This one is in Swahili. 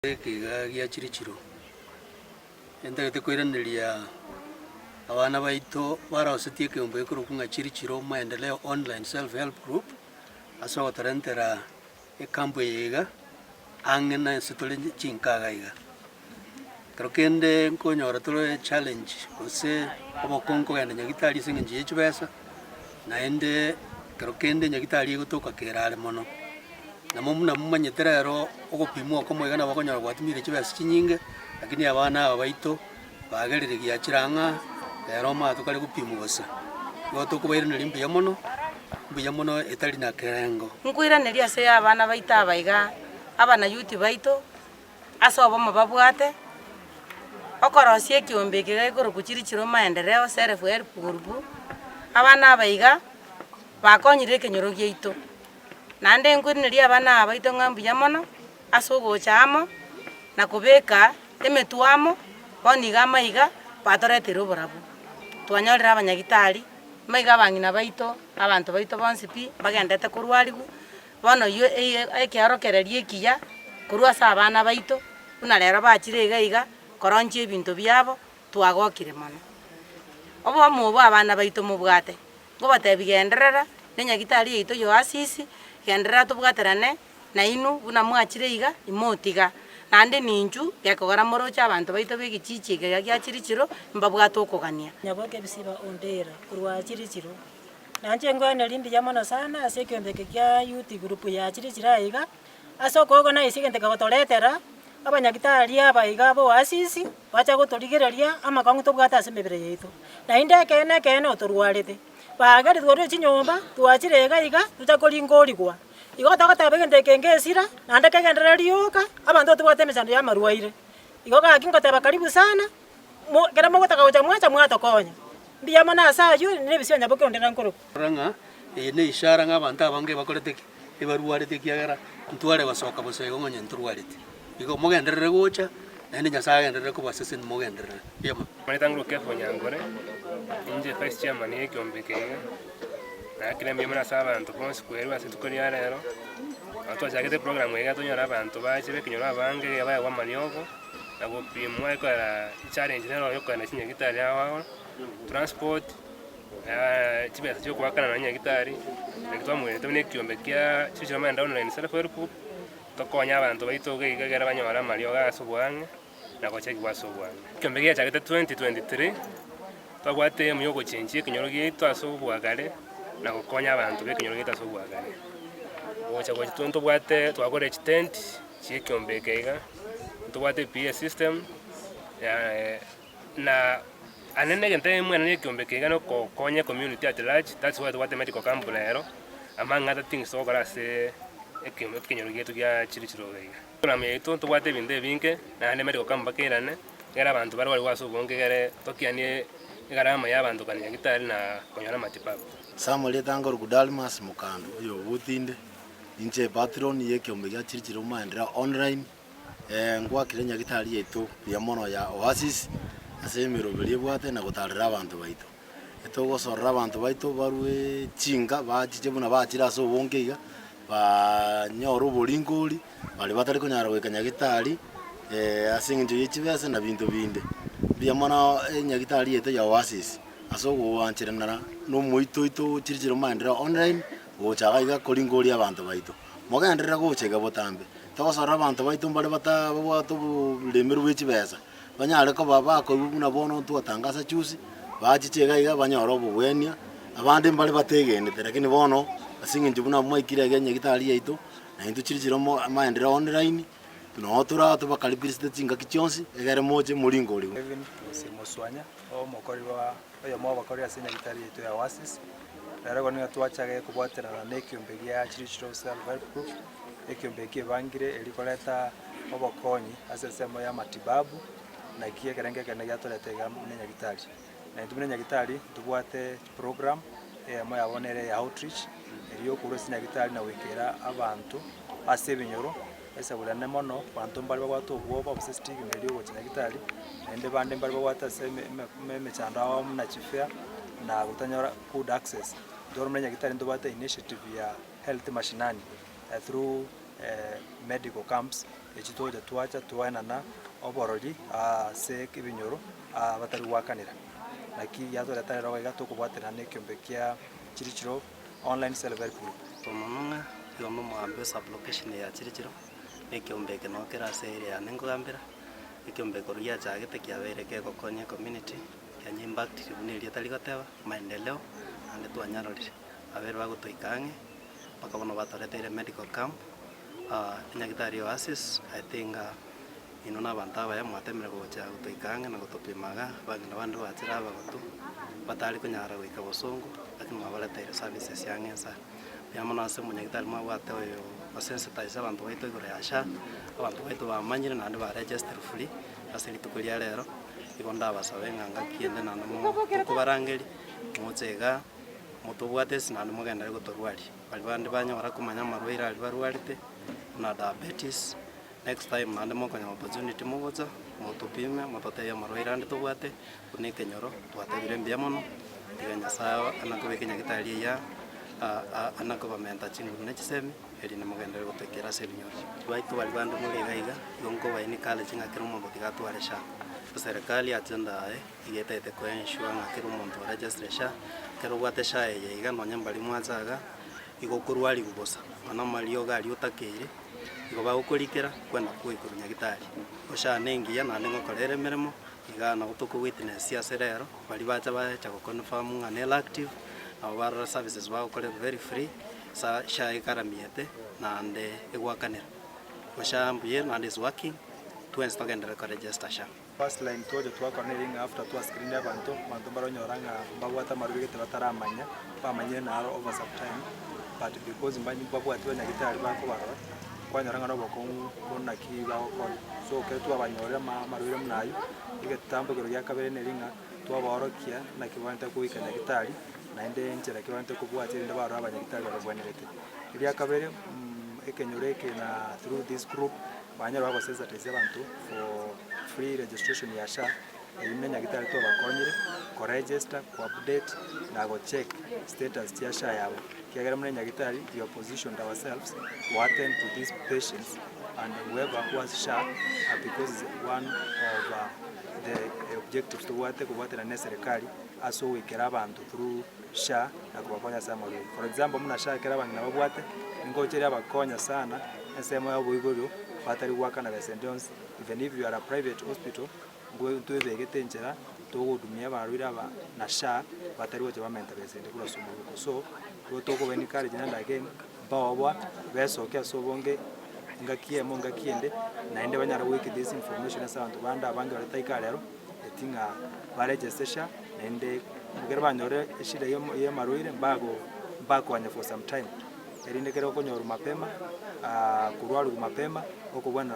Kiga gya Chirichiro endagete koiraniria abana baito baraosetie kiombe kurukunga Chirichiro maendeleo online self help group asa gotarentera ekampo yiga ang'ena setore chinkaga iga karokende nkonyora tore challenge gose obokonko genda nyagitari ase eng'encho ya chibesa naende karokende nyagitari egotoka kerare mono namo muna mumanyete rero ogopimwa okomoiga nabo okonyora gwatumire chibesa chinyinge lakini abana aba baito bagerire giachira ng'a rero mato kare gopimwa gosa igo tokobairaneri mbuya mono etari na kerengo nkoiraneria ase abana baito abaiga abana youth baito ase obomo babwate okorosia ekiombe eke gekoroku Chirichiro maendeleo self help group abana abaiga bakonyire ekenyoro giaito naende nkoiraneria abana abaito ng'a mbuya mono ase ogocha amo na kobeka emetu amo bono iga amaiga batoretire oborabu twanyorire abanyagitari maiga abang'ina baito abanto baito bonsi pi bagendete korwariwu bono ekeorokereria ekiya korwa ase abana baito buna rero bachire iga koronchia ebinto biabo twagokire mono obomo obo abana baito mobwate ngobatebi genderera nenyagitari yaito yoasisi genderera tobwaterane nainu buna mwachire iga imotiga naende ninchu gekogora morocha abanto baito begichichi iga gia Chirichiro mbabwate okogania nyaboke bisiba ondera kurwa Chirichiro nanje ngwaneri mbuya mono sana ase ekiombe kia youth group ya Chirichiro iga ase okogona ase egento kegotoretera abanyagitari abaiga boasisi bacha gotorigereria amakong'u tobwate ase emebere yaito naende ekene otorwarete bageria twarire chinyomba twachire iga tucha koringa origwa igo togoteba egento eke ngesira naende kegenderera rioka abanto tobwate emechando ya marwaire igo gaki ngoteba karibu sana kera mogotaka gocha mwacha mwatokonya mbuya mono ase aywo nebisio nyaboke ondera nkoroku rang'a ne ishara ng'a abanto abange bakorete ebarwarete kiagera ntware basoka bosego ng'onye nturwarete igo mogenderere gocha naende Nyasaye agenderere kobaseseni mogenderere yama manetanguru kefo nyangore inje vice chairman ekiombe keiga nakire mbuya mono ase abanto bonsi kwerwa ase tuko ria rero twachagete program iga tonyora abanto bachire ekenyoro abange baegwa amariogo na gopimwa ekora challenge rero yokoenda chinyagitari ao transport chibesa chiokwakana na nyagitari nakitwamwerete buna ekiombe kia Chirichiro maendeleo online self help group tokonya abanto baito iga gera banyora amariogo ase obwang'e na gochekigwa ase obwang'e ekiombe giachagete 2023 twabwate omuya ogochenchia ekenyoro giaito ase obwagare na gokonya abanto bekenyoro giaito ase obwagare gocha tobwate twagora chitent chia ekiombe eke iga tobwate PA system na anene egento emwana na ekiombe eke iga nokokonya community at large that's why tobwate medical camp rero among other things togokora ase ekenyoro giaito gia Chirichiro iga program yaito tobwate ebinto ebinge naende medical camp bakerane gera abanto barwari ase obonge gere tokianie egarama ya abanto kanya nyagitari na konyora matibabu Samuel Tangor Dalmas Mukando yo butinde inche patron ye kiombe gia Chirichiro maendeleo online ngwakire nyagitari yaito ya mono ya Oasis ase emeroberi ebwate na gotarera abanto baito etogosorera abanto baito barwe chinga bachiche buna bachira ase obonge iga banyora oboringori bari batari konyara goika nyagitari ase eng'encho ya chibesa na binto binde mbuya mono enyagitari yaito ya Oasis ase ogoancherana nomoito ito Chirichiro maendeleo online gochaga iga koringoria abanto baito mogenderera gocha iga botambe togosorera abanto baito mbare babwate oboremeru bwa echibesa banyare koba bakoigwa buna bono twatangasa chusi bachiche iga banyora obogwenia abande mbare bategenete lakini bono ase eng'encho buna mwaikire iga nyagitari yaito na into Chirichiro maendeleo online no tobakaribisite chingaki chionsi egere moche moringori Muswanya omokori wa oyo mobakori ase nyagitari yaito ya Oasis rero goniga twachage kubwaterana na ekiombe gia Chirichiro self help group ekiombe kiebangire erikoreta obokonyi ase ensemo ya matibabu na ikie kerenge kene giatoretega ne nyagitari na ntumire nyagitari tubwate program emo yabonere ya outreach eriyo kurwa ase nyagitari na wekera abantu ase ebinyoro ese burane mono bantu mbali babwate obwoba obuse stigma eriyo gocha nyagitari naende bande mbali babwate ase emechando ao muna chifea na gutanyora good access doromenya nyagitari ndobate initiative ya health mashinani through medical camps echitoja twacha twaenana oborori ase kibinyoro batari gwakanira naki yatwareta rero iga tukubwatira nekiombe kia Chirichiro online self help group tomononga yomo mwambe sub location ya Chirichiro nekiombe kinokera ase area nengogambira ekiombe koruya chagete kiabere ke gokonya community kenya impact ribuniria tari goteba maendeleo ande twanyarorire abere bagotoikange bakabona batoretere medical camp nyagitari Oasis I think ino na bantu abaya mwatemere gocha gutoikange na gotopimaga bangina bandu batira abagotu batari kunyara goika bosongo lakini mwabaletera services yangensa yamona ase munyagitari mwabwate oyo basensitize abantu baito igoro ya SHA abantu baito bamanyire nandi ba register free ase litukuria rero igonda abasabe nganga kiende nando kubarangeri mutsega mutubwate sinandi mugendere gotorwari bali bandi banyora kumanya marwaire ali barwarite na diabetes next time nandi mokonya opportunity mugoza mutupime matoteya marwaire andi tubwate kunike nyoro twatebire mbia mono tiganya sawa anakobeke nyagitari ya anakobamenta chinguru nechisemi eri namugendere gotekera sebinyori baitu bali bandu muligaiga yonko baini college ngakira umuntu tigatware SHA serikali atenda igetete ko ensure ngakira umuntu register SHA kero gwate SHA yeiga nonya mbali mwazaga igokurwari gubosa ana malio gari utakire igo bagukurikira kwenda kuikuru nyagitari SHA nengiya nande ngokorere meremo igana gutuko witness ya serero bali bacha bacha ko confirm ngane active our services bagukore very free sa SHA ikaramiete nande egwakanira SHA mbuye nande is working twenstogendere ko register SHA first line toje twakornering after twa screen abantu baronyoranga bagwata marubigete bataramanya bamanye naro over some time but because mbanyi babwatwe nyagitari bako barora kwanyoranga no bokongu kona kiba okon so ke twa banyore marubire munayo igetambo gero yakabere neringa twaborokia na kibanta kuika nyagitari naende nchera kibanta kubwatira nda baro abanyagitari barabwanerete iri yakabere ekenyoreke na through this group banyara bagosensitize abantu for free registration ya SHA imenya gitari to bakonyire ko register ko update na go check status ya SHA yabo kiagera menya gitari we positioned ourselves to attend to these patients and whoever was SHA because one of the objectives to wate kubwatira na serikali aso wikera abantu through SHA na kubakonya sama for example muna SHA kera bangina babwate ngochera bakonya sana esema yabo igoro batari gwakana besendons even if you are a private hospital ngwe twebegete njera tugudumia barwira aba na SHA batari woje bamenta besende kula sumuko so toko beni kare jina again bawabwa besoke asobonge ngakiemo ngakiende naende banyara wiki this information asa abantu banda abange barataika rero etinga baregister SHA naende ngera banyore eshida yo marwire bako anya for some time erinde kero konyoru mapema kurwaru mapema okubwana